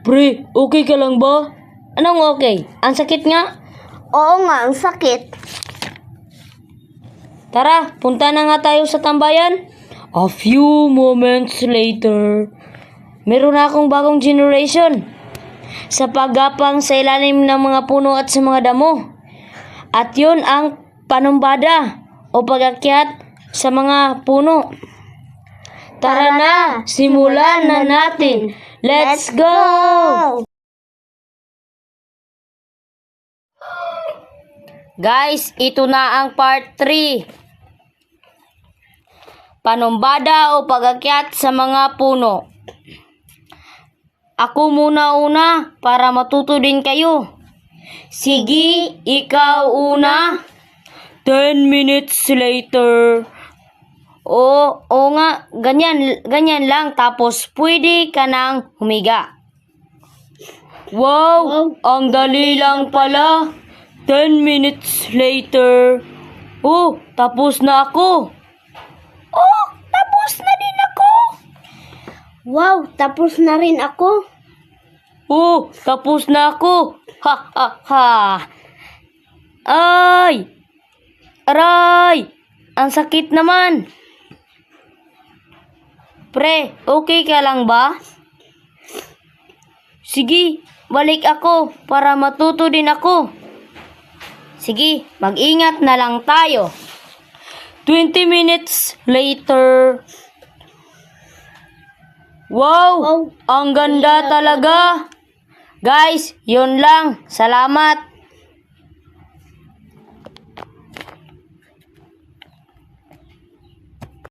Pre, okay ka lang ba? Anong okay? Ang sakit nga? Oo nga, ang sakit. Tara, punta na nga tayo sa tambayan. A few moments later, meron na akong bagong generation. Sa paggapang sa ilalim ng mga puno at sa mga damo. At yun ang panumbada o pag-akyat sa mga puno. Tara na, simulan na natin. Let's go! Guys, ito na ang part 3. Panumbada o pag-akyat sa mga puno. Ako muna para matuto din kayo. Sige, ikaw una. 10 minutes later. Oo nga, ganyan lang. Tapos pwede ka nang humiga. Wow, ang dali lang pala. 10 minutes later. Oh, tapos na ako. Oh, tapos na din ako. Wow, tapos na rin ako. Oh, tapos na ako. Ha, ha, ha. Ay! Aray! Ang sakit naman. Pre, okay ka lang ba? Sige, balik ako para matuto din ako. Sige, mag-ingat na lang tayo. 20 minutes later. Wow! Ang ganda talaga. Guys, yun lang. Salamat.